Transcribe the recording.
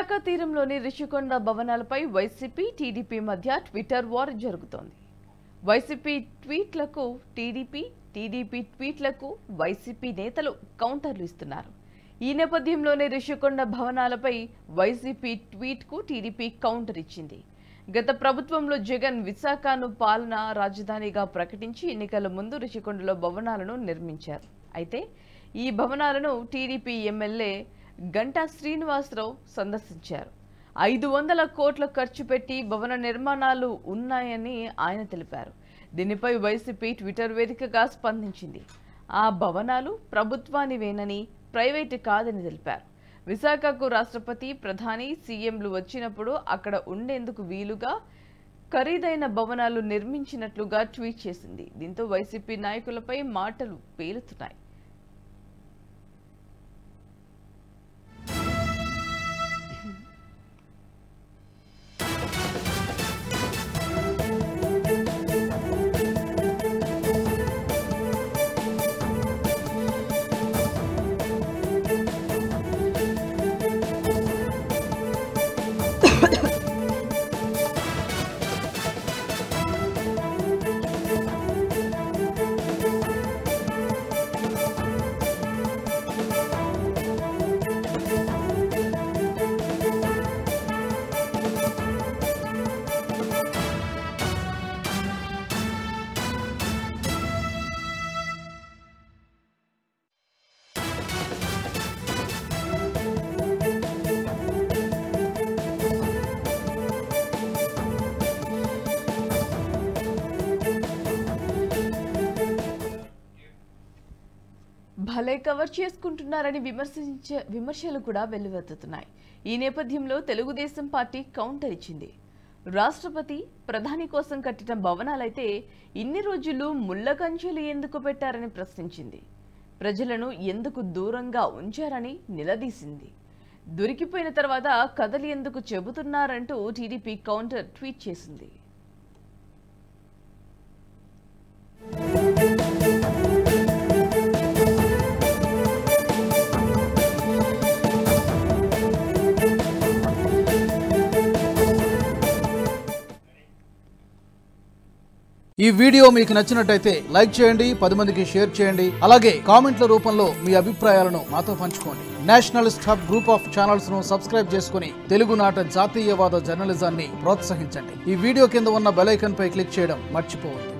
విశాఖ తీరంలోని Rishikonda భవనాలపై YCP TDP మధ్య Twitter war జరుగుతోంది. వైసీపీ ట్వీట్లకు టీడీపీ ట్వీట్లకు వైసీపీ నేతలు కౌంటర్లు ఇస్తున్నారు. ఈ నేపథ్యంలోనే రిషికొండ భవనాలపై వైసీపీ ట్వీట్కు టీడీపీ కౌంటర్ ఇచ్చింది. గత ప్రభుత్వంలో జగన్ విశాఖను పాలనా రాజధానిగా ప్రకటించి ఎన్నికల ముందు రిషికొండలో భవనాలను నిర్మించారు. అయితే ఈ భవనాలను టీడీపీ ఎమ్మెల్యే గంటా శ్రీనివాసరావు సందర్శించారు. 500 కోట్ల ఖర్చు పెట్టి భవన నిర్మాణాలు ఉన్నాయని ఆయన తెలిపారు. దీనిపై వైసీపీ ట్విట్టర్ వేదికగా స్పందించింది. ఆ భవనాలు ప్రభుత్వానివేనని, ప్రైవేటు కాదని తెలిపారు. విశాఖకు రాష్ట్రపతి, ప్రధాని, సీఎంలు వచ్చినప్పుడు అక్కడ ఉండేందుకు వీలుగా ఖరీదైన భవనాలు నిర్మించినట్లుగా ట్వీట్ చేసింది. దీంతో వైసీపీ నాయకులపై మాటలు పేలుతున్నాయి. భలే కవర్ చేసుకుంటున్నారని విమర్శలు కూడా వెల్లువెత్తుతున్నాయి. ఈ నేపథ్యంలో తెలుగుదేశం పార్టీ కౌంటర్ ఇచ్చింది. రాష్ట్రపతి, ప్రధాని కోసం కట్టిన భవనాలైతే ఇన్ని రోజులు ముళ్ల కంచెలు ఎందుకు పెట్టారని ప్రశ్నించింది. ప్రజలను ఎందుకు దూరంగా ఉంచారని నిలదీసింది. దొరికిపోయిన తర్వాత కథలు ఎందుకు చెబుతున్నారంటూ టీడీపీ కౌంటర్ ట్వీట్ చేసింది. ఈ వీడియో మీకు నచ్చినట్టయితే లైక్ చేయండి, 10 మందికి షేర్ చేయండి. అలాగే కామెంట్ల రూపంలో మీ అభిప్రాయాలను మాతో పంచుకోండి. Nationalist hub group of channels ను సబ్స్క్రైబ్ చేసుకుని తెలుగునాట జాతీయవాద జర్నలిజాన్ని ప్రోత్సహించండి. ఈ వీడియో కింద ఉన్న బెల్ ఐకాన్ పై క్లిక్ చేయడం మర్చిపోవద్దు.